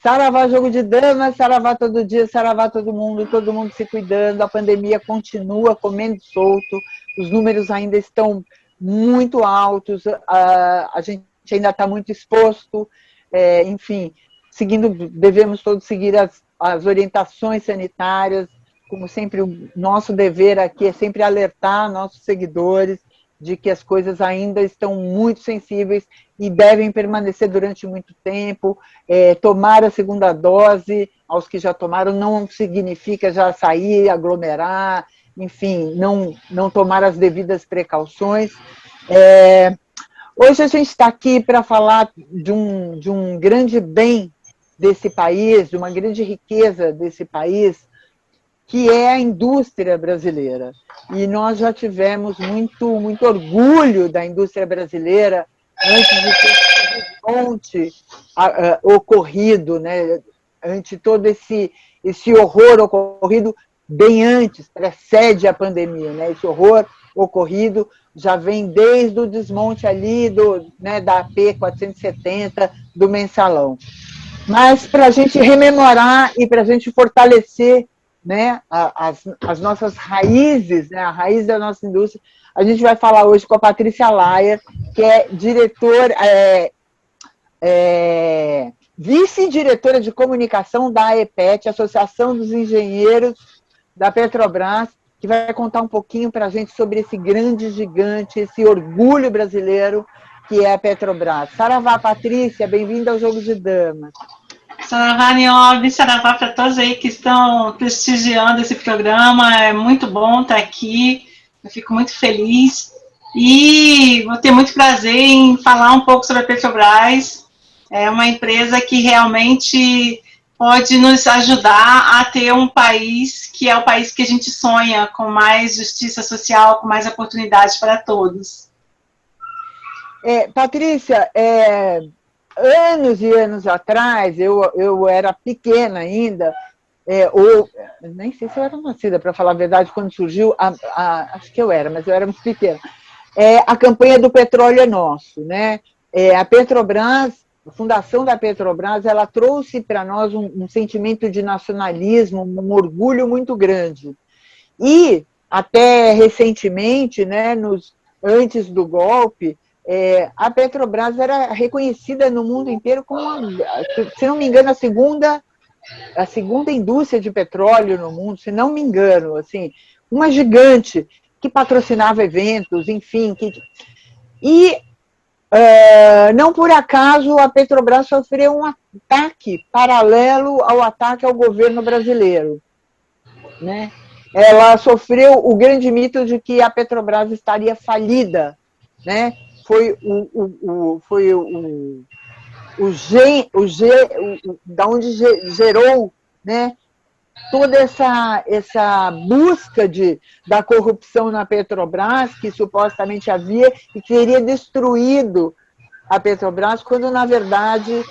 Saravá jogo de damas, saravá todo dia, saravá todo mundo se cuidando, a pandemia continua comendo solto, os números ainda estão muito altos, a gente ainda está muito exposto, enfim, devemos todos seguir as orientações sanitárias, como sempre, o nosso dever aqui é sempre alertar nossos seguidores de que as coisas ainda estão muito sensíveis e devem permanecer durante muito tempo. Tomar a segunda dose, aos que já tomaram, não significa já sair, aglomerar, enfim, não tomar as devidas precauções. Hoje a gente está aqui para falar de um grande bem desse país, de uma grande riqueza desse país, que é a indústria brasileira. E nós já tivemos muito orgulho da indústria brasileira antes de ter esse desmonte ocorrido, né? Ante todo esse horror ocorrido bem antes, precede a pandemia, né? Esse horror ocorrido já vem desde o desmonte ali da AP 470, do Mensalão. Mas para a gente rememorar e para a gente fortalecer, né, as nossas raízes, né, a raiz da nossa indústria, a gente vai falar hoje com a Patrícia Laia, que é vice-diretora de comunicação da AEPET, Associação dos Engenheiros da Petrobras, que vai contar um pouquinho para a gente sobre esse grande gigante, esse orgulho brasileiro que é a Petrobras. Saravá, Patrícia, bem-vinda ao Jogo de Damas. Saravá, Niobe, saravá para todos aí que estão prestigiando esse programa, é muito bom estar aqui, eu fico muito feliz e vou ter muito prazer em falar um pouco sobre a Petrobras. É uma empresa que realmente pode nos ajudar a ter um país que é o país que a gente sonha, com mais justiça social, com mais oportunidades para todos. Patrícia, anos e anos atrás, eu era pequena ainda, nem sei se eu era nascida, para falar a verdade, quando surgiu, acho que eu era, mas eu era muito pequena, a campanha do petróleo é nosso, né? A Petrobras, a fundação da Petrobras, ela trouxe para nós um sentimento de nacionalismo, um orgulho muito grande. E, até recentemente, né, antes do golpe, a Petrobras era reconhecida no mundo inteiro como, se não me engano, a segunda indústria de petróleo no mundo, se não me engano, assim, uma gigante que patrocinava eventos, enfim. Não por acaso a Petrobras sofreu um ataque paralelo ao ataque ao governo brasileiro, né? Ela sofreu o grande mito de que a Petrobras estaria falida, né? Foi da onde gerou, né, toda essa busca da corrupção na Petrobras, que supostamente havia e que teria destruído a Petrobras, quando, na verdade,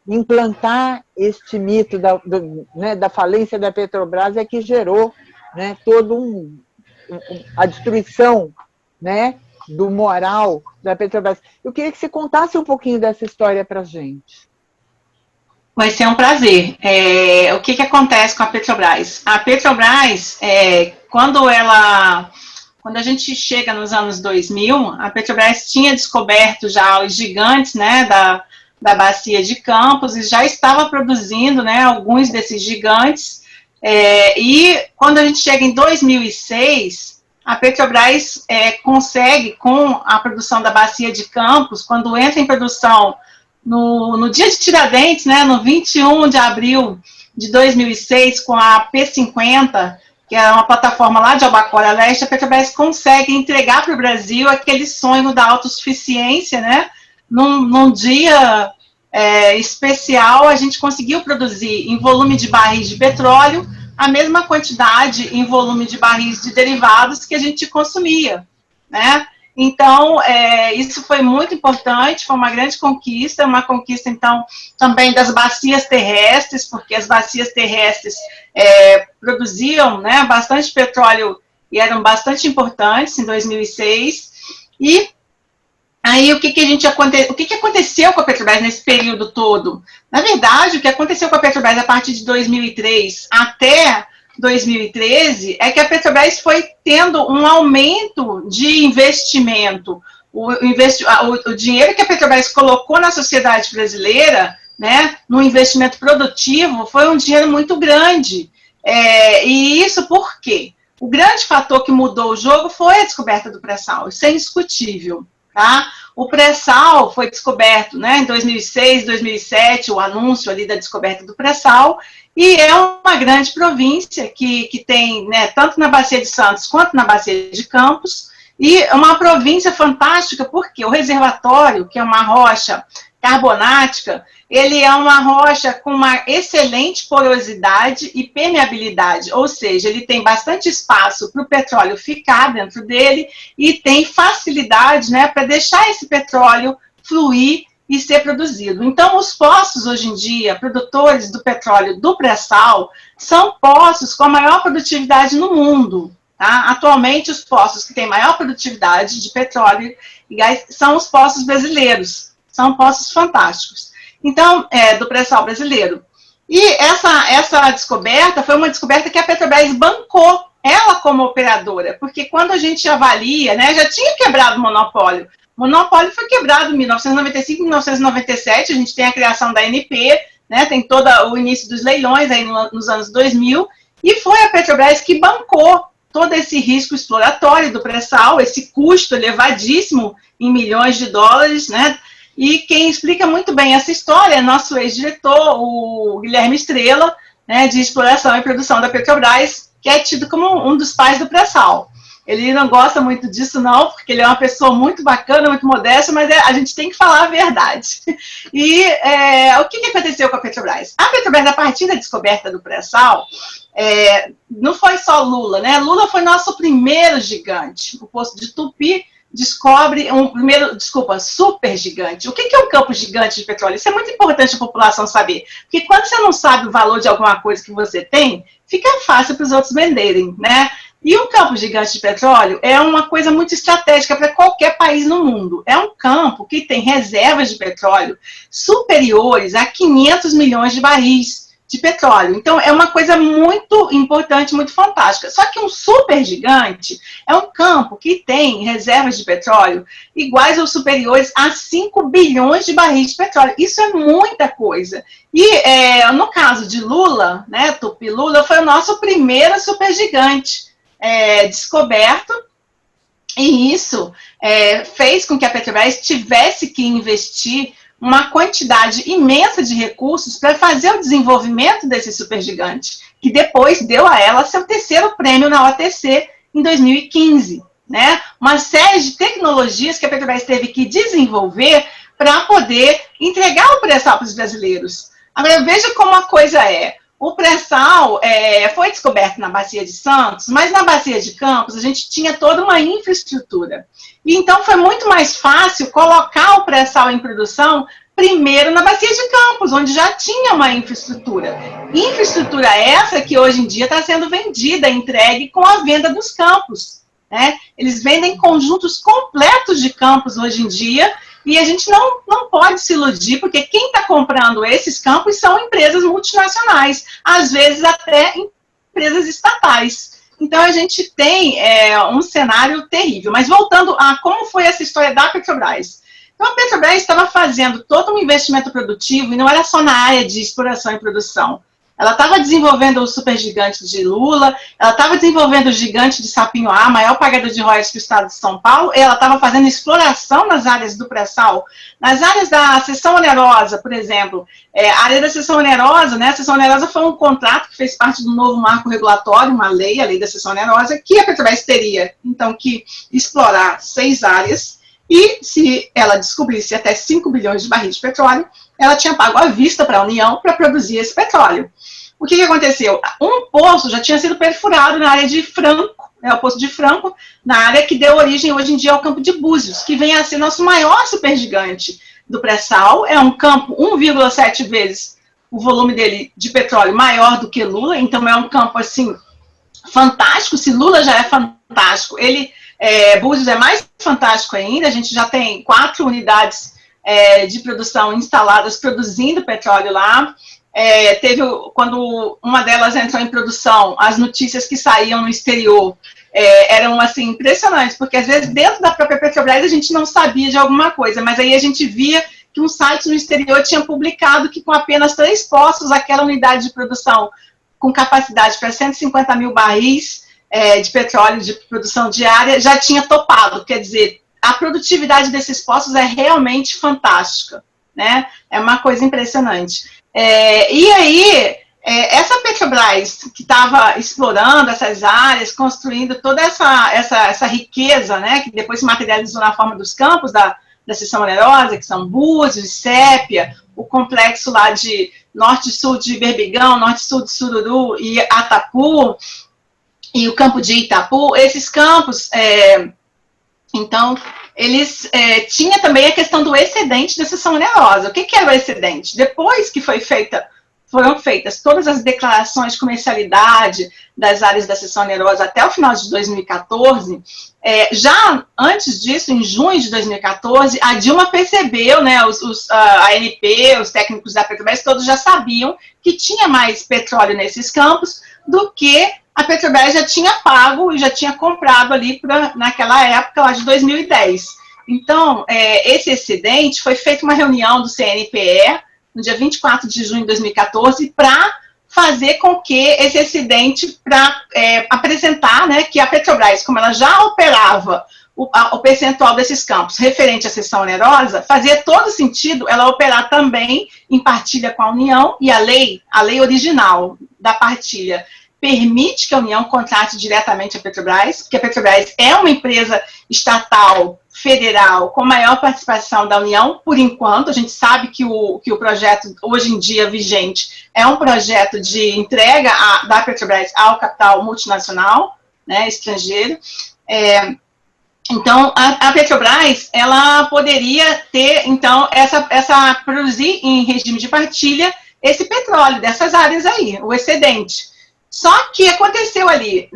implantar este mito da falência da Petrobras é que gerou, né, a destruição, né, do moral da Petrobras. Eu queria que você contasse um pouquinho dessa história para a gente. Vai ser um prazer. O que acontece com a Petrobras? A Petrobras, quando a gente chega nos anos 2000, a Petrobras tinha descoberto já os gigantes, né, da bacia de Campos e já estava produzindo, né, alguns desses gigantes. E quando a gente chega em 2006, a Petrobras consegue, com a produção da bacia de Campos, quando entra em produção no dia de Tiradentes, né, no 21 de abril de 2006, com a P50, que é uma plataforma lá de Albacora Leste, a Petrobras consegue entregar para o Brasil aquele sonho da autossuficiência, né? Num dia especial, a gente conseguiu produzir em volume de barris de petróleo a mesma quantidade em volume de barris de derivados que a gente consumia, né? Então, isso foi muito importante, foi uma grande conquista, uma conquista, então, também das bacias terrestres, porque as bacias terrestres produziam, né, bastante petróleo e eram bastante importantes em 2006, e Aí, o que aconteceu com a Petrobras nesse período todo? Na verdade, o que aconteceu com a Petrobras a partir de 2003 até 2013 é que a Petrobras foi tendo um aumento de investimento. O dinheiro que a Petrobras colocou na sociedade brasileira, né, no investimento produtivo, foi um dinheiro muito grande. E isso por quê? O grande fator que mudou o jogo foi a descoberta do pré-sal, isso é indiscutível. Tá? O pré-sal foi descoberto, né, em 2006, 2007, o anúncio ali da descoberta do pré-sal, e é uma grande província que tem, né, tanto na Bacia de Santos quanto na Bacia de Campos, e uma província fantástica porque o reservatório, que é uma rocha carbonática, ele é uma rocha com uma excelente porosidade e permeabilidade, ou seja, ele tem bastante espaço para o petróleo ficar dentro dele e tem facilidade, né, para deixar esse petróleo fluir e ser produzido. Então, os poços, hoje em dia, produtores do petróleo do pré-sal, são poços com a maior produtividade no mundo. Tá? Atualmente, os poços que têm maior produtividade de petróleo e gás são os poços brasileiros. São poços fantásticos. Então, do pré-sal brasileiro. E essa descoberta foi uma descoberta que a Petrobras bancou, ela como operadora, porque quando a gente avalia, né, já tinha quebrado o monopólio. O monopólio foi quebrado em 1995, 1997, a gente tem a criação da ANP, né, tem todo o início dos leilões aí nos anos 2000, e foi a Petrobras que bancou todo esse risco exploratório do pré-sal, esse custo elevadíssimo em milhões de dólares, né? E quem explica muito bem essa história é nosso ex-diretor, o Guilherme Estrela, né, de exploração e produção da Petrobras, que é tido como um dos pais do pré-sal. Ele não gosta muito disso, não, porque ele é uma pessoa muito bacana, muito modesta, mas a gente tem que falar a verdade. E o que aconteceu com a Petrobras? A Petrobras, a partir da descoberta do pré-sal, não foi só Lula, né? Lula foi nosso primeiro gigante. O poço de Tupi descobre super gigante. O que é um campo gigante de petróleo? Isso é muito importante a população saber. Porque quando você não sabe o valor de alguma coisa que você tem, fica fácil para os outros venderem, né? E um campo gigante de petróleo é uma coisa muito estratégica para qualquer país no mundo. É um campo que tem reservas de petróleo superiores a 500 milhões de barris de petróleo. Então, é uma coisa muito importante, muito fantástica. Só que um super gigante é um campo que tem reservas de petróleo iguais ou superiores a 5 bilhões de barris de petróleo. Isso é muita coisa. E no caso de Lula, né, Tupi Lula, foi o nosso primeiro super gigante descoberto, e isso fez com que a Petrobras tivesse que investir uma quantidade imensa de recursos para fazer o desenvolvimento desse supergigante, que depois deu a ela seu terceiro prêmio na OTC em 2015. Né? Uma série de tecnologias que a Petrobras teve que desenvolver para poder entregar o pré-sal para os brasileiros. Agora, veja como a coisa é. O pré-sal foi descoberto na Bacia de Santos, mas na Bacia de Campos a gente tinha toda uma infraestrutura. E então foi muito mais fácil colocar o pré-sal em produção primeiro na Bacia de Campos, onde já tinha uma infraestrutura. Infraestrutura essa que hoje em dia está sendo vendida, entregue com a venda dos campos. Né? Eles vendem conjuntos completos de campos hoje em dia, e a gente não pode se iludir, porque quem está comprando esses campos são empresas multinacionais, às vezes até empresas estatais. Então, a gente tem um cenário terrível. Mas voltando a como foi essa história da Petrobras. Então, a Petrobras estava fazendo todo um investimento produtivo, e não era só na área de exploração e produção. Ela estava desenvolvendo o supergigante de Lula, ela estava desenvolvendo o gigante de Sapinhoá, maior pagador de royalties do estado de São Paulo, ela estava fazendo exploração nas áreas do pré-sal, nas áreas da seção onerosa, por exemplo. A área da seção onerosa, né? A seção onerosa foi um contrato que fez parte do novo marco regulatório, uma lei, a lei da seção onerosa, que a Petrobras teria, então, que explorar 6 áreas, e se ela descobrisse até 5 bilhões de barris de petróleo, ela tinha pago à vista para a União para produzir esse petróleo. O que aconteceu? Um poço já tinha sido perfurado na área de Franco, o poço de Franco, na área que deu origem hoje em dia ao campo de Búzios, que vem a ser nosso maior supergigante do pré-sal. É um campo 1,7 vezes o volume dele de petróleo maior do que Lula, então é um campo assim fantástico. Se Lula já é fantástico, ele Búzios é mais fantástico ainda, a gente já tem 4 unidades de produção instaladas, produzindo petróleo lá. Quando uma delas entrou em produção, as notícias que saíam no exterior eram assim, impressionantes, porque às vezes dentro da própria Petrobras a gente não sabia de alguma coisa, mas aí a gente via que um site no exterior tinha publicado que com apenas 3 poços, aquela unidade de produção com capacidade para 150 mil barris de petróleo de produção diária já tinha topado. Quer dizer, a produtividade desses poços é realmente fantástica, né? É uma coisa impressionante. E aí, essa Petrobras que estava explorando essas áreas, construindo toda essa riqueza, né, que depois se materializou na forma dos campos da seção onerosa, que são Búzios, Sépia, o complexo lá de norte-sul de Berbigão, norte-sul de Sururu e Atapu, e o campo de Itapu. Esses campos, então, eles tinham também a questão do excedente da seção onerosa. O que era o excedente? Depois que foram feitas todas as declarações de comercialidade das áreas da seção onerosa até o final de 2014, já antes disso, em junho de 2014, a Dilma percebeu, né, a ANP, os técnicos da Petrobras, todos já sabiam que tinha mais petróleo nesses campos do que a Petrobras já tinha pago e já tinha comprado ali naquela época, lá de 2010. Então, esse excedente, foi feita uma reunião do CNPE, no dia 24 de junho de 2014, para fazer com que esse excedente, para apresentar, né, que a Petrobras, como ela já operava o percentual desses campos referente à seção onerosa, fazia todo sentido ela operar também em partilha com a União, e a lei original da partilha permite que a União contrate diretamente a Petrobras, porque a Petrobras é uma empresa estatal federal com maior participação da União, por enquanto. A gente sabe que o projeto, hoje em dia, vigente, é um projeto de entrega da Petrobras ao capital multinacional, né, estrangeiro. Então, a Petrobras, ela poderia ter, então, produzir em regime de partilha esse petróleo dessas áreas aí, o excedente. Só que aconteceu ali,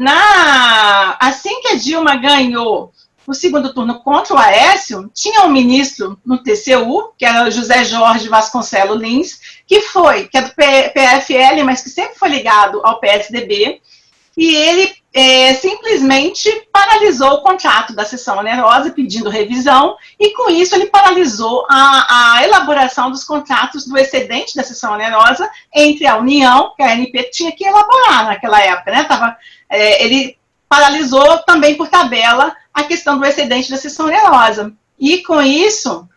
assim que a Dilma ganhou o segundo turno contra o Aécio, tinha um ministro no TCU, que era o José Jorge Vasconcelos Lins, que é do PFL, mas que sempre foi ligado ao PSDB, e ele simplesmente paralisou o contrato da seção onerosa, pedindo revisão, e com isso ele paralisou a elaboração dos contratos do excedente da seção onerosa entre a União, que a ANP tinha que elaborar naquela época, né? Ele paralisou também por tabela a questão do excedente da seção onerosa. E com isso,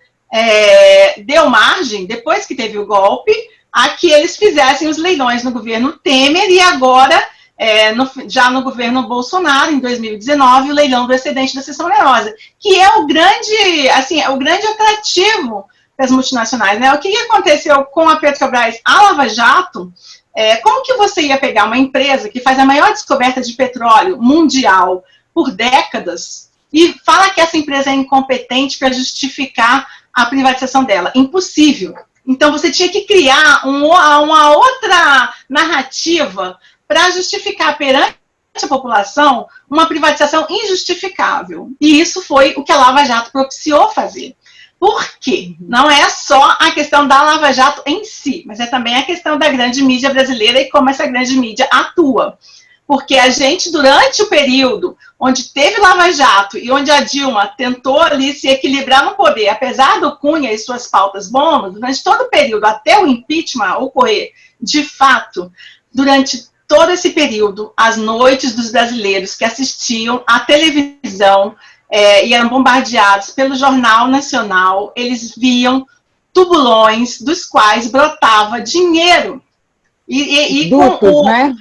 deu margem, depois que teve o golpe, a que eles fizessem os leilões no governo Temer, e agora, já no governo Bolsonaro, em 2019, o leilão do excedente da seção onerosa, que é o grande atrativo das multinacionais, né? O que aconteceu com a Petrobras, a Lava Jato? Como que você ia pegar uma empresa que faz a maior descoberta de petróleo mundial por décadas e fala que essa empresa é incompetente para justificar a privatização dela? Impossível. Então, você tinha que criar uma outra narrativa para justificar perante a população uma privatização injustificável. E isso foi o que a Lava Jato propiciou fazer. Por quê? Não é só a questão da Lava Jato em si, mas é também a questão da grande mídia brasileira e como essa grande mídia atua. Porque a gente, durante o período onde teve Lava Jato e onde a Dilma tentou ali se equilibrar no poder, apesar do Cunha e suas pautas bombas, durante todo o período, até o impeachment ocorrer, de fato, durante todo esse período, as noites dos brasileiros que assistiam à televisão e eram bombardeados pelo Jornal Nacional, eles viam tubulões dos quais brotava dinheiro. Dutos, né?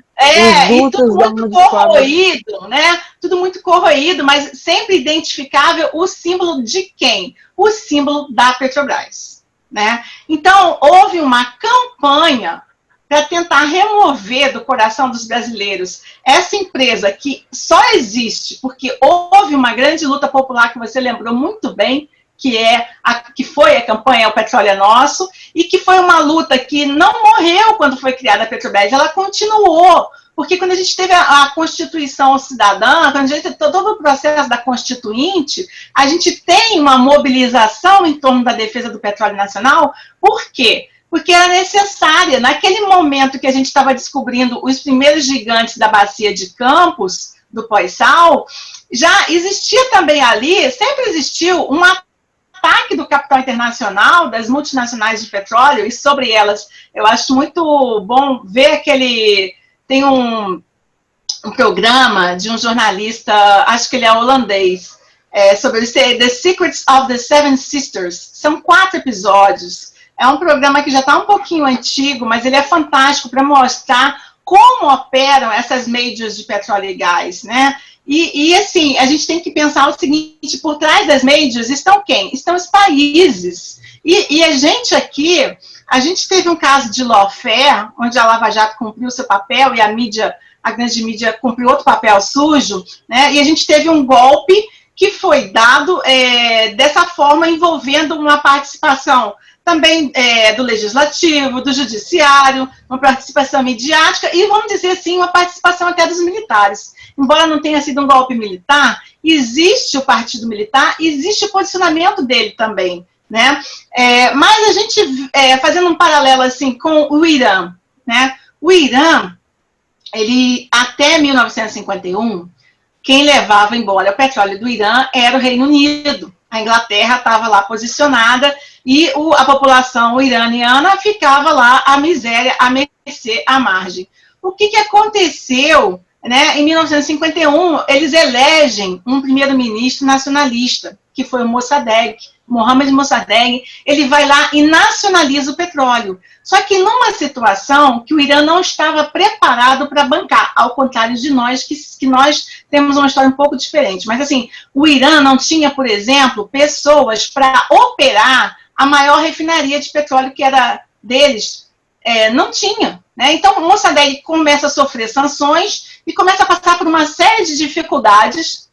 E tudo muito corroído, né? Tudo muito corroído, mas sempre identificável o símbolo de quem? O símbolo da Petrobras, né? Então, houve uma campanha para tentar remover do coração dos brasileiros essa empresa que só existe porque houve uma grande luta popular, que você lembrou muito bem, que foi a campanha O Petróleo é Nosso, e que foi uma luta que não morreu quando foi criada a Petrobras, ela continuou porque quando a gente teve a Constituição Cidadã, quando a gente teve todo o processo da Constituinte, a gente tem uma mobilização em torno da defesa do petróleo nacional. Por quê? Porque era necessária. Naquele momento que a gente estava descobrindo os primeiros gigantes da bacia de Campos, do pós-sal, já existia também ali, sempre existiu um ataque do capital internacional, das multinacionais de petróleo, e sobre elas eu acho muito bom ver tem um programa de um jornalista, acho que ele é holandês, sobre The Secrets of the Seven Sisters. São 4 episódios. É um programa que já está um pouquinho antigo, mas ele é fantástico para mostrar como operam essas majors de petróleo e gás, né? E, assim, a gente tem que pensar o seguinte, por trás das majors estão quem? Estão os países. E a gente aqui, a gente teve um caso de lawfare, onde a Lava Jato cumpriu seu papel e a grande mídia cumpriu outro papel sujo, né? E a gente teve um golpe que foi dado dessa forma, envolvendo uma participação também do legislativo, do judiciário, uma participação midiática e, vamos dizer assim, uma participação até dos militares. Embora não tenha sido um golpe militar, existe o partido militar, existe o posicionamento dele também, né? Mas a gente, fazendo um paralelo assim com o Irã, né? O Irã, ele, até 1951, quem levava embora o petróleo do Irã era o Reino Unido. A Inglaterra estava lá posicionada e a população iraniana ficava lá à miséria, à mercê, à margem. O que aconteceu, né? Em 1951, eles elegem um primeiro-ministro nacionalista, que foi o Mossadegh, Mohammad Mossadegh. Ele vai lá e nacionaliza o petróleo. Só que numa situação que o Irã não estava preparado para bancar, ao contrário de nós, que nós temos uma história um pouco diferente. Mas, assim, o Irã não tinha, por exemplo, pessoas para operar a maior refinaria de petróleo que era deles. Não tinha. Né? Então, o Mossadegh começa a sofrer sanções e começa a passar por uma série de dificuldades.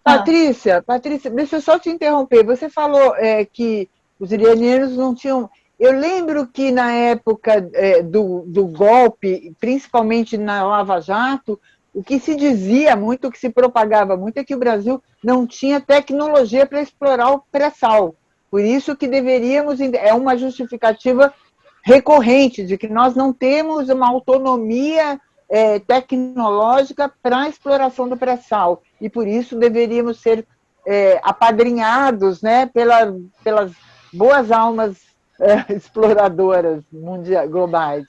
Patrícia, deixa eu só te interromper. Você falou que os iranianos não tinham... Eu lembro que na época do golpe, principalmente na Lava Jato, o que se dizia muito, o que se propagava muito, é que o Brasil não tinha tecnologia para explorar o pré-sal. Por isso que deveríamos... É uma justificativa recorrente de que nós não temos uma autonomia tecnológica para a exploração do pré-sal. E por isso deveríamos ser apadrinhados, né, pelas boas almas exploradoras globais.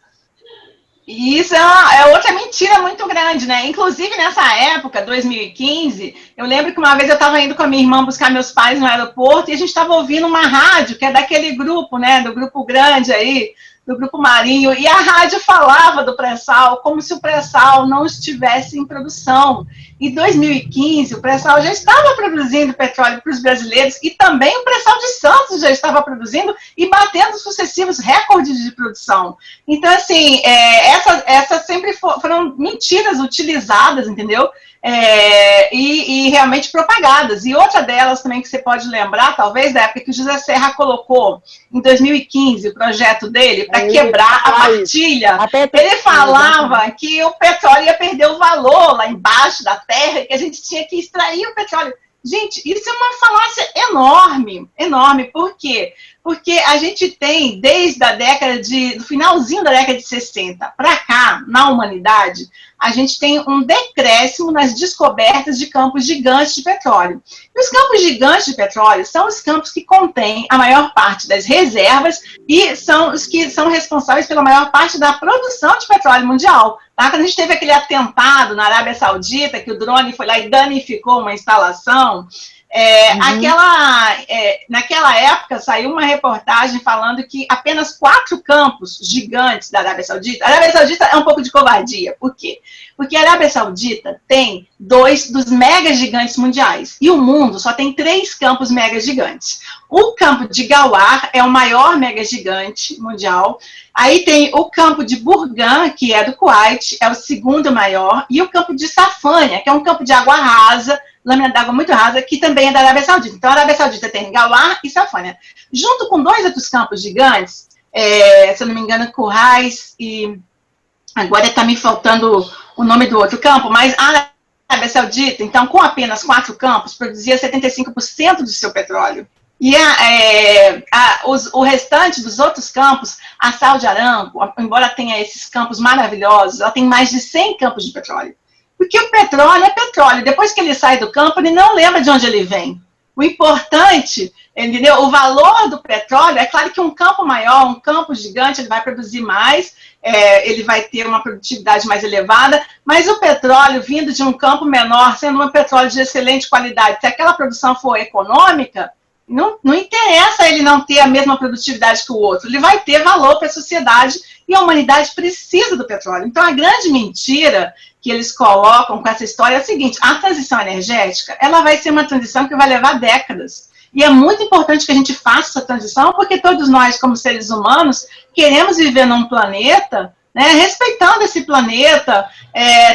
E isso é outra mentira muito grande, né? Inclusive, nessa época, 2015, eu lembro que uma vez eu estava indo com a minha irmã buscar meus pais no aeroporto e a gente estava ouvindo uma rádio, que é daquele grupo, né? Do grupo grande aí, do Grupo Marinho, e a rádio falava do pré-sal como se o pré-sal não estivesse em produção. Em 2015, o pré-sal já estava produzindo petróleo para os brasileiros e também o pré-sal de Santos já estava produzindo e batendo sucessivos recordes de produção. Então, assim, essas sempre foram mentiras utilizadas, entendeu? E realmente propagadas. E outra delas também que você pode lembrar, talvez, da época que o José Serra colocou, em 2015, o projeto dele para quebrar a partilha. Ele falava que o petróleo ia perder o valor lá embaixo da terra, que a gente tinha que extrair o petróleo. Gente, isso é uma falácia enorme, enorme. Por quê? Porque a gente tem, desde do finalzinho da década de 60 para cá, na humanidade, a gente tem um decréscimo nas descobertas de campos gigantes de petróleo. E os campos gigantes de petróleo são os campos que contêm a maior parte das reservas e são os que são responsáveis pela maior parte da produção de petróleo mundial. Tá? Quando a gente teve aquele atentado na Arábia Saudita, que o drone foi lá e danificou uma instalação, naquela época saiu uma reportagem falando que apenas 4 campos gigantes da Arábia Saudita... A Arábia Saudita é um pouco de covardia. Por quê? Porque a Arábia Saudita tem 2 dos mega gigantes mundiais. E o mundo só tem 3 campos mega gigantes. O campo de Ghawar é o maior mega gigante mundial. Aí tem o campo de Burgan, que é do Kuwait, é o segundo maior. E o campo de Safânia, que é um campo de água rasa, lâmina d'água muito rasa, que também é da Arábia Saudita. Então, a Arábia Saudita tem Ghawar e Safânia. Junto com 2 outros campos gigantes, se eu não me engano, Currais e... Agora está me faltando o nome do outro campo, mas a Arábia Saudita, então, com apenas 4 campos, produzia 75% do seu petróleo. E o restante dos outros campos, a Saudi Aramco, embora tenha esses campos maravilhosos, ela tem mais de 100 campos de petróleo. Porque o petróleo é petróleo. Depois que ele sai do campo, ele não lembra de onde ele vem. O importante, entendeu? O valor do petróleo, é claro que um campo maior, um campo gigante, ele vai produzir mais, ele vai ter uma produtividade mais elevada, mas o petróleo vindo de um campo menor, sendo um petróleo de excelente qualidade, se aquela produção for econômica, não interessa ele não ter a mesma produtividade que o outro, ele vai ter valor para a sociedade e a humanidade precisa do petróleo. Então, a grande mentira que eles colocam com essa história é a seguinte: a transição energética, ela vai ser uma transição que vai levar décadas. E é muito importante que a gente faça essa transição, porque todos nós, como seres humanos, queremos viver num planeta, né, respeitando esse planeta,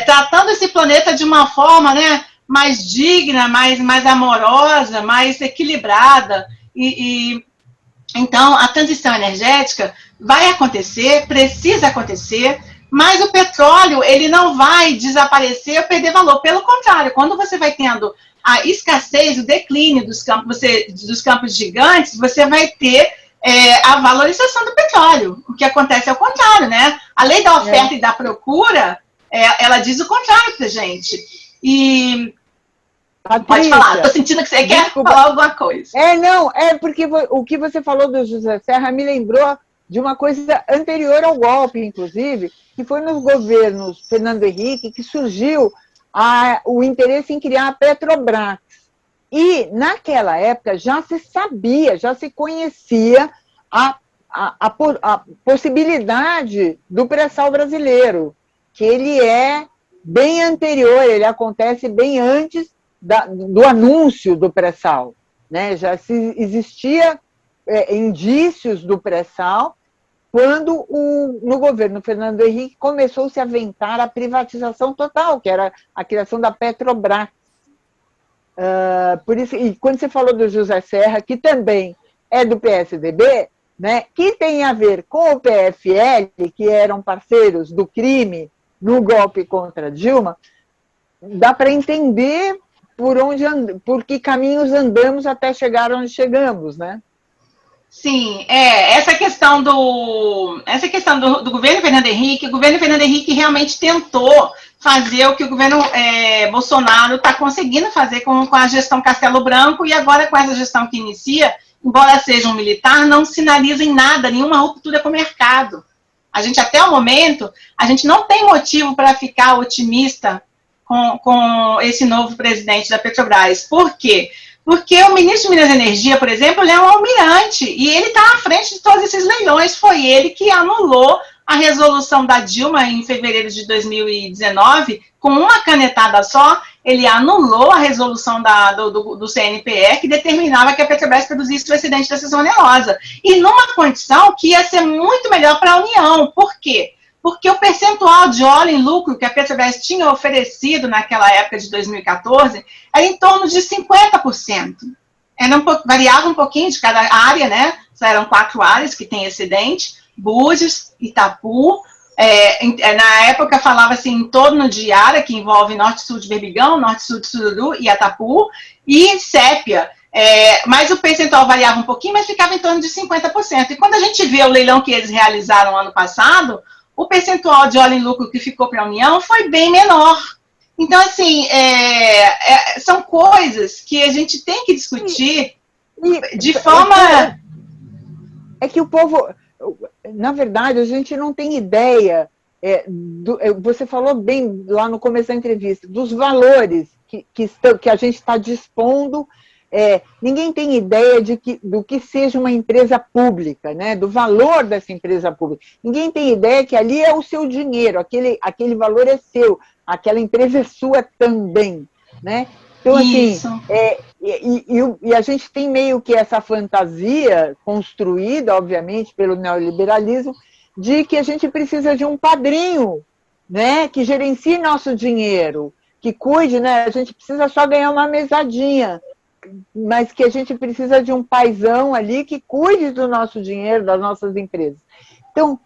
tratando esse planeta de uma forma, né, mais digna, mais amorosa, mais equilibrada. Então, a transição energética vai acontecer, precisa acontecer, mas o petróleo, ele não vai desaparecer ou perder valor. Pelo contrário, quando você vai tendo a escassez, o declínio dos campos gigantes, você vai ter a valorização do petróleo. O que acontece é o contrário, né? A lei da oferta e da procura, ela diz o contrário pra gente. E Patrícia, pode falar, tô sentindo que você quer falar alguma coisa. Não, porque o que você falou do José Serra me lembrou de uma coisa anterior ao golpe, inclusive, que foi nos governos Fernando Henrique que surgiu o interesse em criar a Petrobras. E, naquela época, já se sabia, já se conhecia a possibilidade do pré-sal brasileiro, que ele é bem anterior, ele acontece bem antes do anúncio do pré-sal, né? Já existia indícios do pré-sal quando no governo Fernando Henrique começou-se a aventar a privatização total, que era a criação da Petrobras. Por isso, e quando você falou do José Serra, que também é do PSDB, né, que tem a ver com o PFL, que eram parceiros do crime no golpe contra Dilma, dá para entender por que caminhos andamos até chegar onde chegamos, né? Sim, essa questão do governo Fernando Henrique, o governo Fernando Henrique realmente tentou fazer o que o governo Bolsonaro está conseguindo fazer com a gestão Castelo Branco, e agora com essa gestão que inicia, embora seja um militar, não sinaliza em nada, nenhuma ruptura com o mercado. A gente, até o momento, a gente não tem motivo para ficar otimista com esse novo presidente da Petrobras. Por quê? Porque o ministro de Minas e Energia, por exemplo, ele é um almirante, e ele está à frente de todos esses leilões. Foi ele que anulou a resolução da Dilma em fevereiro de 2019, com uma canetada só, ele anulou a resolução do CNPE, que determinava que a Petrobras produzisse o excedente da seção onerosa. E numa condição que ia ser muito melhor para a União. Por quê? Porque o percentual de óleo em lucro que a Petrobras tinha oferecido naquela época de 2014 era em torno de 50%. Variava um pouquinho de cada área, né? Eram 4 áreas que têm excedente: Búzios, Itapu. Na época falava-se em torno de área, que envolve Norte-Sul de Berbigão, Norte-Sul de Sururu e Atapu, e Sépia. Mas o percentual variava um pouquinho, mas ficava em torno de 50%. E quando a gente vê o leilão que eles realizaram ano passado, o percentual de óleo em lucro que ficou para a União foi bem menor. Então, assim, são coisas que a gente tem que discutir de forma... É que o povo... Na verdade, a gente não tem ideia... você falou bem lá no começo da entrevista, dos valores que a gente está dispondo. Ninguém tem ideia do que seja uma empresa pública, né? Do valor dessa empresa pública. Ninguém tem ideia que ali é o seu dinheiro, aquele valor é seu, aquela empresa é sua também, né? Então, assim, e a gente tem meio que essa fantasia construída, obviamente, pelo neoliberalismo, de que a gente precisa de um padrinho, né? Que gerencie nosso dinheiro, que cuide, né? A gente precisa só ganhar uma mesadinha, mas que a gente precisa de um paizão ali que cuide do nosso dinheiro, das nossas empresas. Então,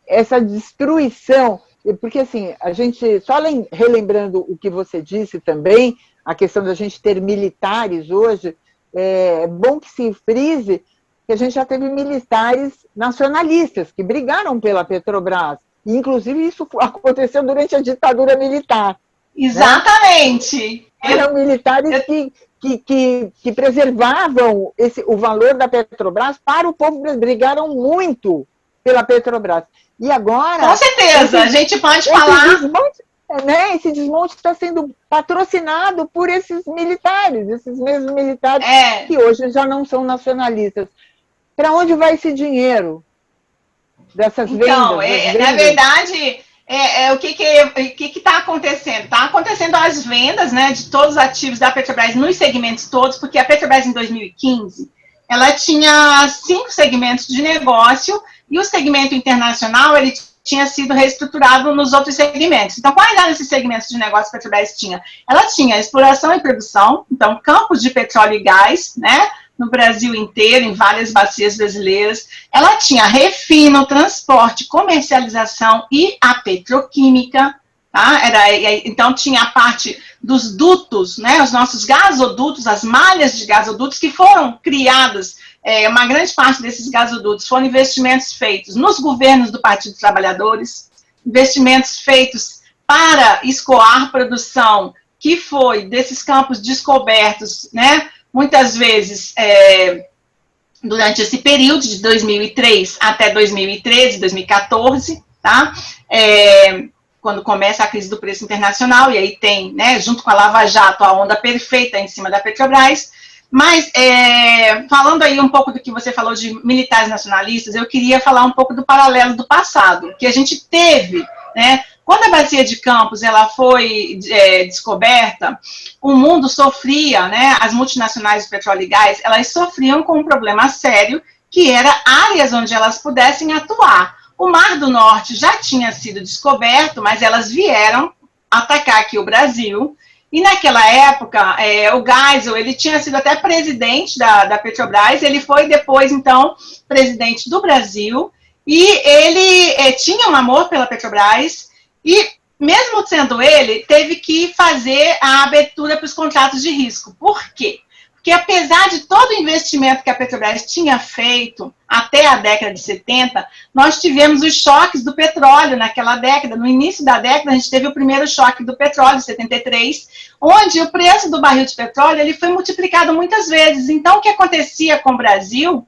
essa destruição porque assim, a gente, só relembrando o que você disse também, a questão da gente ter militares hoje, é bom que se frise que a gente já teve militares nacionalistas que brigaram pela Petrobras. E, inclusive, isso aconteceu durante a ditadura militar. Exatamente. Né? Eram militares que preservavam o valor da Petrobras para o povo, brigaram muito pela Petrobras. E agora... Com certeza, a gente pode falar... Esse desmonte está sendo patrocinado por esses militares, esses mesmos militares que hoje já não são nacionalistas. Para onde vai esse dinheiro dessas vendas? Então, na verdade, o que está acontecendo? Está acontecendo as vendas, né, de todos os ativos da Petrobras nos segmentos todos, porque a Petrobras, em 2015, ela tinha 5 segmentos de negócio e o segmento internacional, ele tinha sido reestruturado nos outros segmentos. Então, quais eram esses segmentos de negócio que a Petrobras tinha? Ela tinha exploração e produção, então, campos de petróleo e gás, né, no Brasil inteiro, em várias bacias brasileiras. Ela tinha refino, transporte, comercialização e a petroquímica. Tá? Então, tinha a parte dos dutos, né, os nossos gasodutos, as malhas de gasodutos que foram criadas. Uma grande parte desses gasodutos foram investimentos feitos nos governos do Partido dos Trabalhadores, investimentos feitos para escoar produção, que foi desses campos descobertos, né, muitas vezes durante esse período de 2003 até 2013, 2014, tá? Quando começa a crise do preço internacional, e aí tem, né, junto com a Lava Jato, a onda perfeita em cima da Petrobras. Mas, falando aí um pouco do que você falou de militares nacionalistas, eu queria falar um pouco do paralelo do passado, que a gente teve, né? Quando a bacia de Campos ela foi descoberta, o mundo sofria, né? As multinacionais de petróleo e gás, elas sofriam com um problema sério, que era áreas onde elas pudessem atuar. O Mar do Norte já tinha sido descoberto, mas elas vieram atacar aqui o Brasil. E naquela época, o Geisel, ele tinha sido até presidente da Petrobras, ele foi depois, então, presidente do Brasil, e ele tinha um amor pela Petrobras, e mesmo sendo ele, teve que fazer a abertura para os contratos de risco. Por quê? Porque apesar de todo o investimento que a Petrobras tinha feito até a década de 70, nós tivemos os choques do petróleo naquela década. No início da década, a gente teve o primeiro choque do petróleo, em 73, onde o preço do barril de petróleo ele foi multiplicado muitas vezes. Então, o que acontecia com o Brasil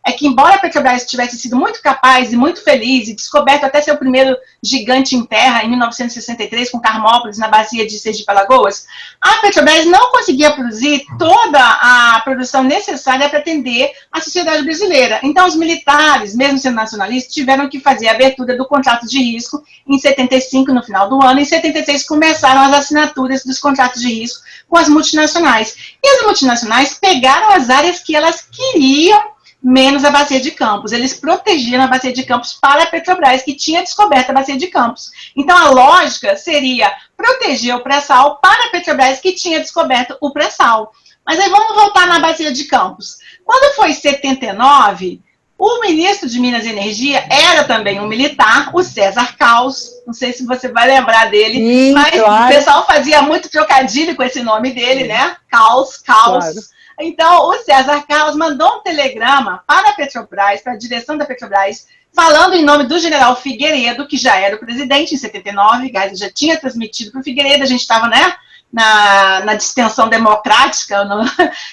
é que, embora a Petrobras tivesse sido muito capaz e muito feliz, e descoberto até seu primeiro gigante em terra, em 1963, com Carmópolis, na bacia de Sergipe-Alagoas, a Petrobras não conseguia produzir toda a produção necessária para atender a sociedade brasileira. Então, os militares, mesmo sendo nacionalistas, tiveram que fazer a abertura do contrato de risco em 75, no final do ano, e em 76 começaram as assinaturas dos contratos de risco com as multinacionais. E as multinacionais pegaram as áreas que elas queriam, menos a bacia de Campos. Eles protegiam a bacia de Campos para a Petrobras, que tinha descoberto a bacia de Campos. Então, a lógica seria proteger o pré-sal para a Petrobras, que tinha descoberto o pré-sal. Mas aí vamos voltar na bacia de Campos. Quando foi em 79, o ministro de Minas e Energia era também um militar, o César Caos. Não sei se você vai lembrar dele, sim, mas claro, o pessoal fazia muito trocadilho com esse nome dele, né? Caos. Claro. Então, o César Caos mandou um telegrama para a Petrobras, para a direção da Petrobras, falando em nome do general Figueiredo, que já era o presidente em 79, Geisel já tinha transmitido para o Figueiredo, a gente estava, né, na distensão democrática,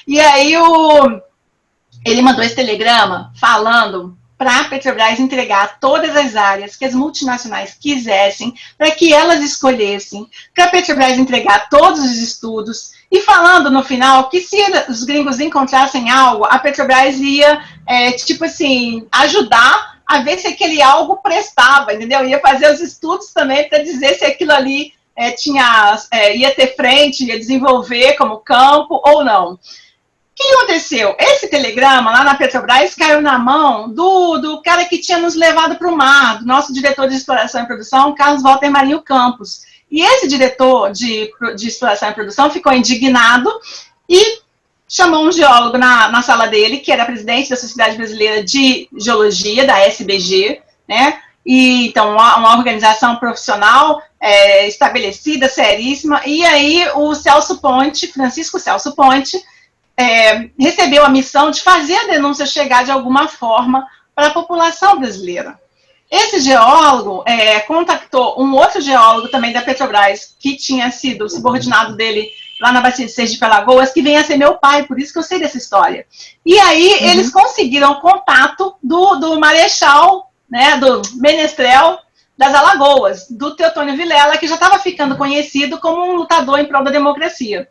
e aí ele mandou esse telegrama falando para a Petrobras entregar todas as áreas que as multinacionais quisessem, para que elas escolhessem, para a Petrobras entregar todos os estudos, e falando no final que se os gringos encontrassem algo, a Petrobras ia, tipo assim, ajudar a ver se aquele algo prestava, entendeu? Ia fazer os estudos também para dizer se aquilo ali ia ter frente, ia desenvolver como campo ou não. O que aconteceu? Esse telegrama lá na Petrobras caiu na mão do cara que tinha nos levado para o mar, do nosso diretor de exploração e produção, Carlos Walter Marinho Campos. E esse diretor de exploração e produção ficou indignado e chamou um geólogo na sala dele, que era presidente da Sociedade Brasileira de Geologia, da SBG, né? e então uma organização profissional estabelecida, seríssima, e aí o Celso Ponte, Francisco Celso Ponte, recebeu a missão de fazer a denúncia chegar de alguma forma para a população brasileira. Esse geólogo contactou um outro geólogo também da Petrobras, que tinha sido subordinado dele lá na Bacia de Sergipe-Alagoas, que vem a ser meu pai, por isso que eu sei dessa história. E aí eles conseguiram o contato do marechal, né, do menestrel das Alagoas, do Teotônio Vilela, que já estava ficando conhecido como um lutador em prol da democracia.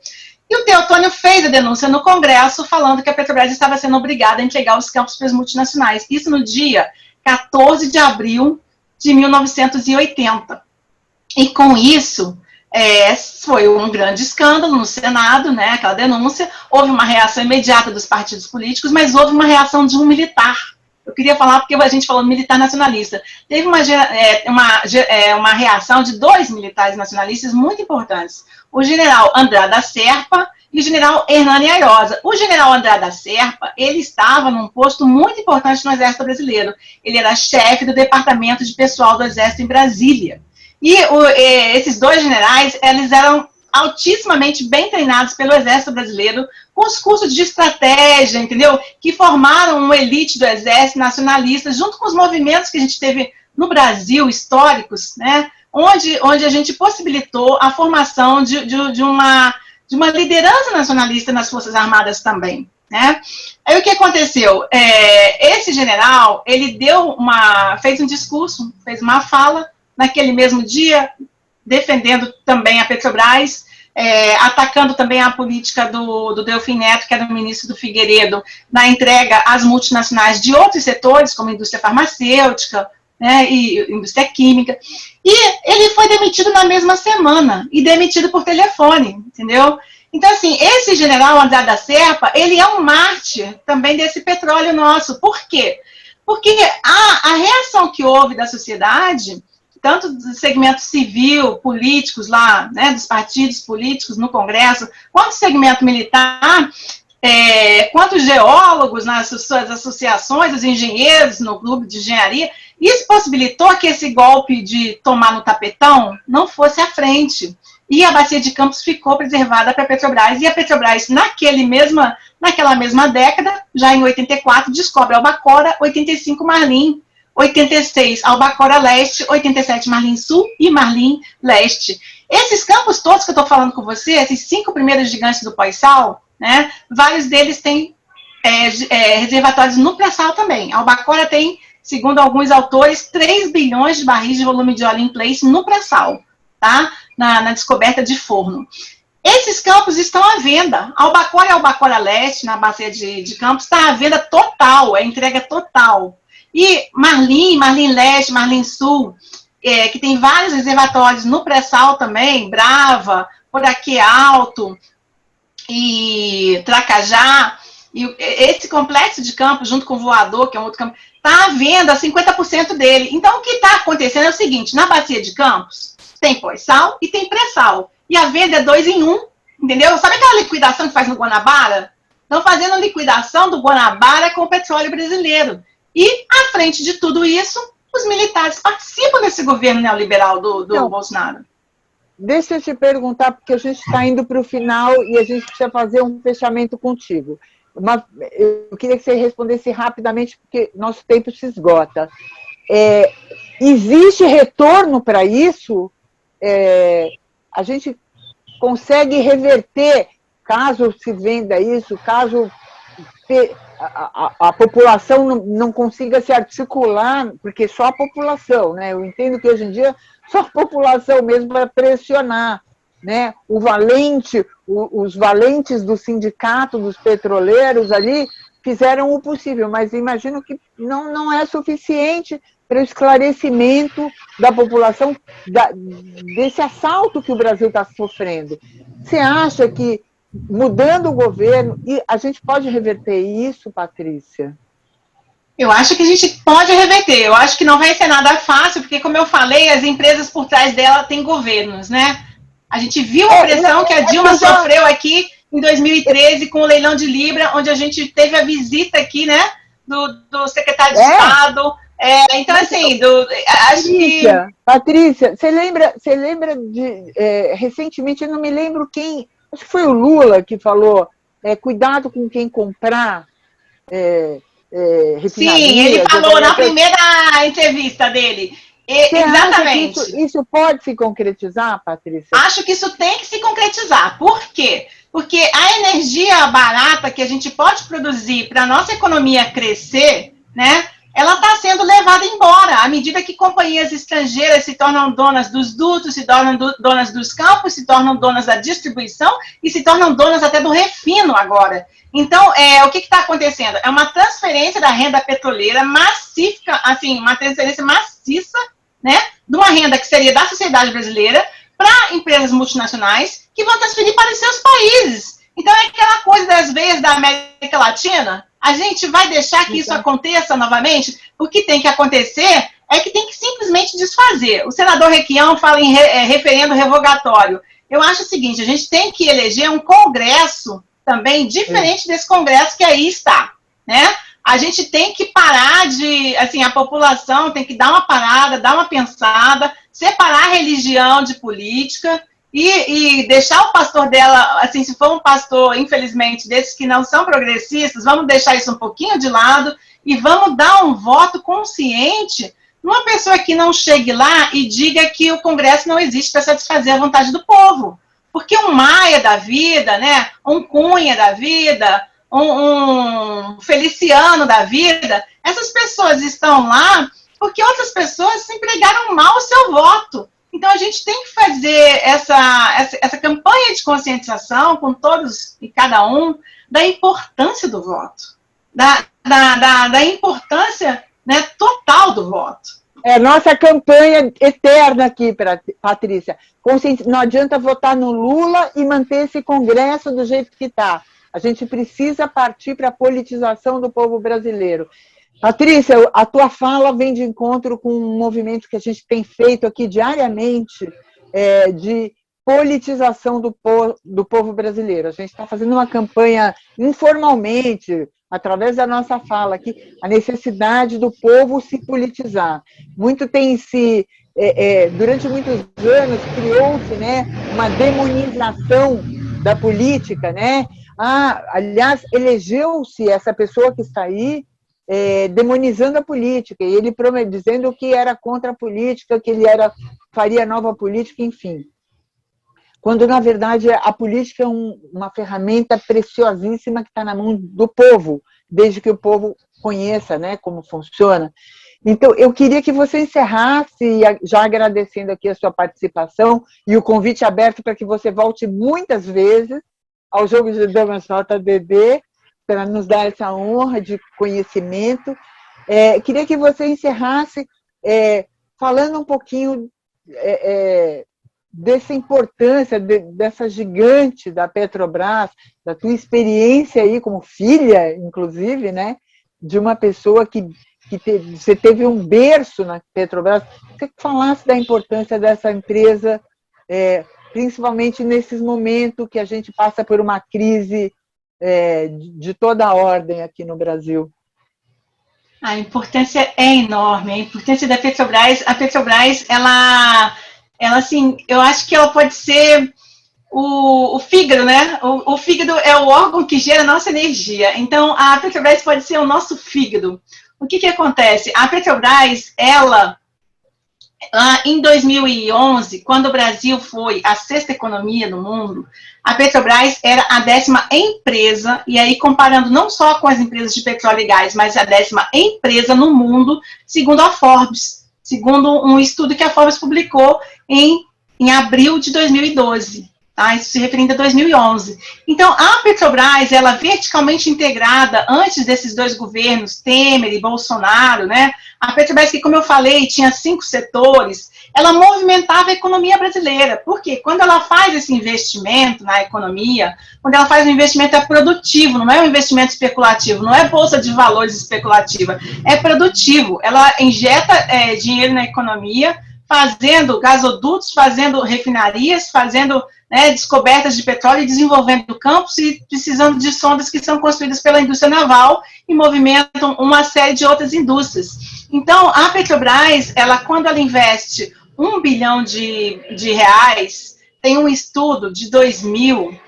E o Teotônio fez a denúncia no Congresso, falando que a Petrobras estava sendo obrigada a entregar os campos para as multinacionais. Isso no dia 14 de abril de 1980. E com isso, foi um grande escândalo no Senado, né, aquela denúncia. Houve uma reação imediata dos partidos políticos, mas houve uma reação de um militar. Eu queria falar, porque a gente falou militar nacionalista. Teve uma reação de 2 militares nacionalistas muito importantes. O general André da Serpa e o general Hernani Airosa. O general André da Serpa, ele estava num posto muito importante no Exército Brasileiro. Ele era chefe do Departamento de Pessoal do Exército em Brasília. E esses 2 generais, eles eram altissimamente bem treinados pelo Exército Brasileiro, com os cursos de estratégia, entendeu? Que formaram uma elite do Exército nacionalista, junto com os movimentos que a gente teve no Brasil, históricos, né? Onde a gente possibilitou a formação de uma liderança nacionalista nas Forças Armadas também, né? Aí o que aconteceu? Esse general, ele fez um discurso, fez uma fala, naquele mesmo dia, defendendo também a Petrobras, atacando também a política do Delfim Neto, que era o ministro do Figueiredo, na entrega às multinacionais de outros setores, como indústria farmacêutica, né, e indústria química. E ele foi demitido na mesma semana, e demitido por telefone, entendeu? Então, assim, esse general André da Serpa, ele é um mártir também desse petróleo nosso. Por quê? Porque a reação que houve da sociedade, tanto do segmento civil, políticos lá, né, dos partidos políticos no Congresso, quanto do segmento militar, quanto os geólogos nas suas associações, os engenheiros no clube de engenharia, isso possibilitou que esse golpe de tomar no tapetão não fosse à frente. E a Bacia de Campos ficou preservada para a Petrobras, e a Petrobras, naquela mesma década, já em 84, descobre Albacora, 85 Marlim, 86 Albacora Leste, 87 Marlim Sul e Marlim Leste. Esses campos todos que eu estou falando com você, esses 5 primeiros gigantes do pós-sal, né, vários deles têm reservatórios no pré-sal também. Albacora tem, segundo alguns autores, 3 bilhões de barris de volume de óleo in place no pré-sal, tá? Na descoberta de Forno. Esses campos estão à venda. Albacora e Albacora Leste, na Bacia de Campos, está à venda total, entrega total. E Marlim, Marlim Leste, Marlim Sul, que tem vários reservatórios no pré-sal também, Brava, Poraquê Alto e Tracajá, e esse complexo de campos, junto com o Voador, que é um outro campo, está à venda 50% dele. Então, o que está acontecendo é o seguinte, na Bacia de Campos, tem pós-sal e tem pré-sal. E a venda é 2 em 1, entendeu? Sabe aquela liquidação que faz no Guanabara? Estão fazendo liquidação do Guanabara com o petróleo brasileiro. E, à frente de tudo isso, os militares participam desse governo neoliberal do Bolsonaro. Deixa eu te perguntar, porque a gente está indo para o final e a gente precisa fazer um fechamento contigo. Eu queria que você respondesse rapidamente, porque nosso tempo se esgota. Existe retorno para isso? A gente consegue reverter, caso se venda isso, caso a população não consiga se articular, porque só a população, né? Eu entendo que hoje em dia só a população mesmo para pressionar, né? Os valentes do sindicato dos petroleiros ali fizeram o possível, mas imagino que não é suficiente para o esclarecimento da população desse assalto que o Brasil está sofrendo. Você acha que, mudando o governo, a gente pode reverter isso, Patrícia? Eu acho que a gente pode reverter. Eu acho que não vai ser nada fácil, porque, como eu falei, as empresas por trás dela têm governos, né? A gente viu a pressão que a Dilma sofreu aqui em 2013 com o leilão de Libra, onde a gente teve a visita aqui, né, do secretário de Estado, Então, assim, acho que... Patrícia, você lembra de... recentemente, eu não me lembro quem... Acho que foi o Lula que falou, cuidado com quem comprar refinaria. Sim, ele falou na primeira entrevista dele. Exatamente. Acha que isso pode se concretizar, Patrícia? Acho que isso tem que se concretizar. Por quê? Porque a energia barata que a gente pode produzir para a nossa economia crescer, né, ela está sendo levada embora. À medida que companhias estrangeiras se tornam donas dos dutos, se tornam donas dos campos, se tornam donas da distribuição e se tornam donas até do refino agora. Então, o que está acontecendo? É uma transferência da renda petroleira maciça, assim, uma transferência maciça, né, de uma renda que seria da sociedade brasileira para empresas multinacionais que vão transferir para os seus países. Então, é aquela coisa das veias da América Latina. A gente vai deixar que isso aconteça novamente? O que tem que acontecer é que tem que simplesmente desfazer. O senador Requião fala em referendo revogatório. Eu acho o seguinte, a gente tem que eleger um congresso também diferente desse congresso que aí está, né? A gente tem que parar de, assim, a população tem que dar uma parada, dar uma pensada, separar a religião de política e deixar o pastor dela, assim, se for um pastor, infelizmente, desses que não são progressistas, vamos deixar isso um pouquinho de lado e vamos dar um voto consciente numa pessoa que não chegue lá e diga que o Congresso não existe para satisfazer a vontade do povo. Porque um Maia da vida, né, um Cunha da vida, um Feliciano da vida, essas pessoas estão lá porque outras pessoas se empregaram mal o seu voto. Então, a gente tem que fazer essa campanha de conscientização com todos e cada um da importância do voto, da importância, né, total do voto. Nossa campanha eterna aqui, Patrícia. Não adianta votar no Lula e manter esse Congresso do jeito que está. A gente precisa partir para a politização do povo brasileiro. Patrícia, a tua fala vem de encontro com um movimento que a gente tem feito aqui diariamente de politização do povo brasileiro. A gente está fazendo uma campanha informalmente, através da nossa fala aqui, a necessidade do povo se politizar. Durante muitos anos, criou-se, né, uma demonização da política, né? Aliás, elegeu-se essa pessoa que está aí, demonizando a política, e ele dizendo que era contra a política, que ele faria nova política, enfim. Quando, na verdade, a política é uma ferramenta preciosíssima que está na mão do povo, desde que o povo conheça, né, como funciona. Então, eu queria que você encerrasse, já agradecendo aqui a sua participação e o convite aberto para que você volte muitas vezes ao Jogo de Damas JDD, para nos dar essa honra de conhecimento. Queria que você encerrasse falando um pouquinho dessa importância, dessa gigante da Petrobras, da tua experiência aí como filha, inclusive, né, de uma pessoa que você teve um berço na Petrobras. Você falasse da importância dessa empresa, principalmente nesses momentos que a gente passa por uma crise de toda a ordem aqui no Brasil. A importância é enorme, a importância da Petrobras. A Petrobras, ela assim, eu acho que ela pode ser o fígado, né? O fígado é o órgão que gera a nossa energia. Então, a Petrobras pode ser o nosso fígado. O que acontece? A Petrobras, ela, em 2011, quando o Brasil foi a 6ª economia do mundo, a Petrobras era a 10ª empresa, e aí comparando não só com as empresas de petróleo e gás, mas a 10ª empresa no mundo, segundo a Forbes, segundo um estudo que a Forbes publicou em abril de 2012. Tá? Isso se referindo a 2011. Então, a Petrobras, ela verticalmente integrada, antes desses dois governos, Temer e Bolsonaro, né? A Petrobras, que, como eu falei, tinha 5 setores, ela movimentava a economia brasileira. Por quê? Quando ela faz esse investimento na economia, quando ela faz um investimento produtivo, não é um investimento especulativo, não é bolsa de valores especulativa, é produtivo. Ela injeta dinheiro na economia, fazendo gasodutos, fazendo refinarias, fazendo descobertas de petróleo e desenvolvendo campos e precisando de sondas que são construídas pela indústria naval e movimentam uma série de outras indústrias. Então, a Petrobras, quando ela investe 1 bilhão de reais, tem um estudo de 2000,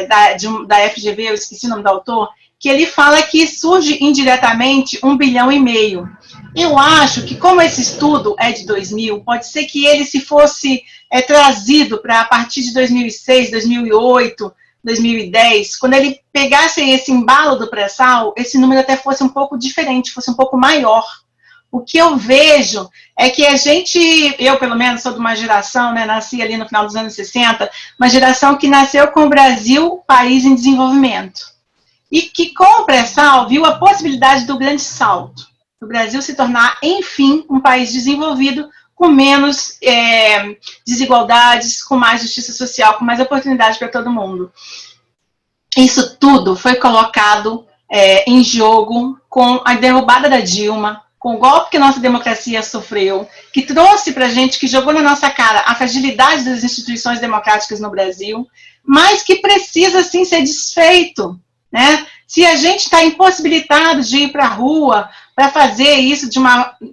da FGV, eu esqueci o nome do autor, que ele fala que surge indiretamente 1,5 bilhão. Eu acho que, como esse estudo é de 2000, pode ser que ele, se fosse trazido para a partir de 2006, 2008, 2010, quando ele pegasse esse embalo do pré-sal, esse número até fosse um pouco diferente, fosse um pouco maior. O que eu vejo é que eu pelo menos sou de uma geração, né, nasci ali no final dos anos 60, uma geração que nasceu com o Brasil, país em desenvolvimento. E que com o pré-sal viu a possibilidade do grande salto, do Brasil se tornar, enfim, um país desenvolvido, com menos desigualdades, com mais justiça social, com mais oportunidade para todo mundo. Isso tudo foi colocado em jogo com a derrubada da Dilma, com o golpe que a nossa democracia sofreu, que trouxe para a gente, que jogou na nossa cara a fragilidade das instituições democráticas no Brasil, mas que precisa, sim, ser desfeito, né? Se a gente está impossibilitado de ir para a rua para fazer isso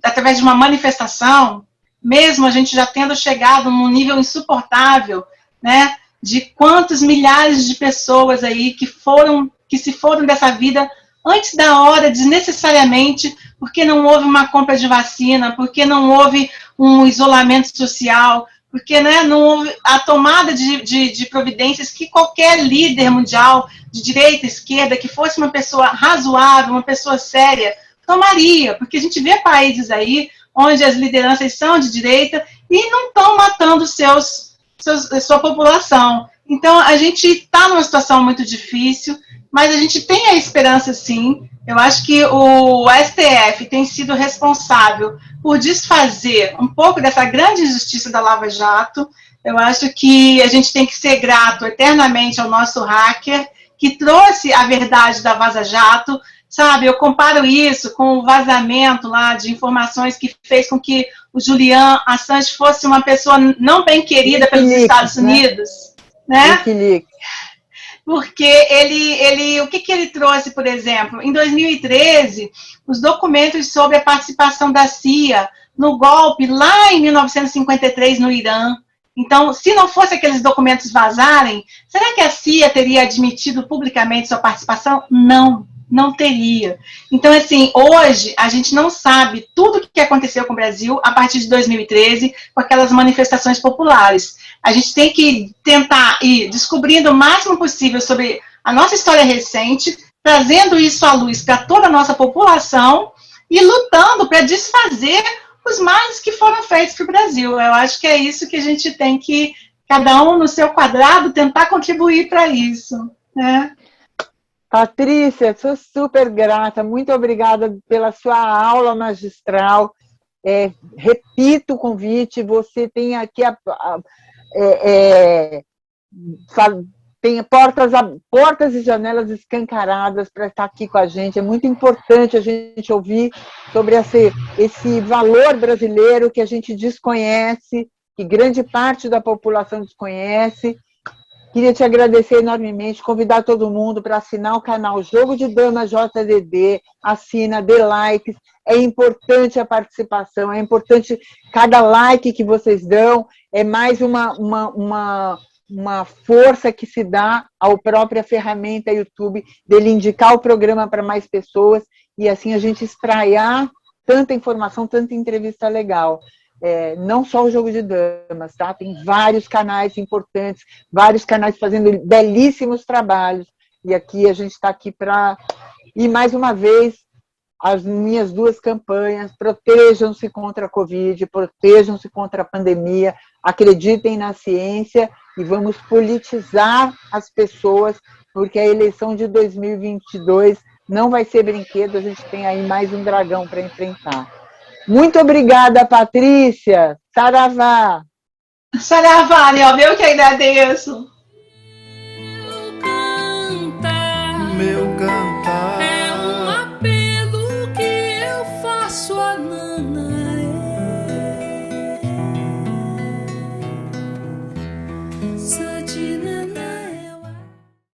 através de uma manifestação, mesmo a gente já tendo chegado num nível insuportável, né, de quantos milhares de pessoas aí que se foram dessa vida antes da hora, desnecessariamente, porque não houve uma compra de vacina, porque não houve um isolamento social, porque, né, não houve a tomada de providências que qualquer líder mundial, de direita, esquerda, que fosse uma pessoa razoável, uma pessoa séria, tomaria, porque a gente vê países aí onde as lideranças são de direita e não estão matando sua população. Então, a gente está numa situação muito difícil, mas a gente tem a esperança, sim. Eu acho que o STF tem sido responsável por desfazer um pouco dessa grande injustiça da Lava Jato. Eu acho que a gente tem que ser grato eternamente ao nosso hacker, que trouxe a verdade da Vaza Jato, sabe? Eu comparo isso com o vazamento lá de informações que fez com que o Julian Assange fosse uma pessoa não bem querida pelos Estados Unidos, né? Porque o que ele trouxe, por exemplo? Em 2013, os documentos sobre a participação da CIA no golpe lá em 1953 no Irã. Então, se não fosse aqueles documentos vazarem, será que a CIA teria admitido publicamente sua participação? Não teria. Então, assim, hoje a gente não sabe tudo o que aconteceu com o Brasil a partir de 2013, com aquelas manifestações populares. A gente tem que tentar ir descobrindo o máximo possível sobre a nossa história recente, trazendo isso à luz para toda a nossa população e lutando para desfazer os males que foram feitos para o Brasil. Eu acho que é isso que a gente tem que, cada um no seu quadrado, tentar contribuir para isso, né? Patrícia, sou super grata, muito obrigada pela sua aula magistral. Repito o convite, você tem aqui tem portas e janelas escancaradas para estar aqui com a gente. É muito importante a gente ouvir sobre esse valor brasileiro que a gente desconhece, que grande parte da população desconhece. Queria te agradecer enormemente, convidar todo mundo para assinar o canal Jogo de Dama JDD, assina, dê likes, é importante a participação, é importante cada like que vocês dão, é mais uma força que se dá à própria ferramenta YouTube, dele indicar o programa para mais pessoas, e assim a gente espraiar tanta informação, tanta entrevista legal. Não só o Jogo de Damas, tá? Tem vários canais importantes, vários canais fazendo belíssimos trabalhos, e aqui a gente está aqui para... E, mais uma vez, as minhas duas campanhas: protejam-se contra a Covid, protejam-se contra a pandemia, acreditem na ciência e vamos politizar as pessoas, porque a eleição de 2022 não vai ser brinquedo, a gente tem aí mais um dragão para enfrentar. Muito obrigada, Patrícia. Saravá. Saravá, Nilva, eu que agradeço.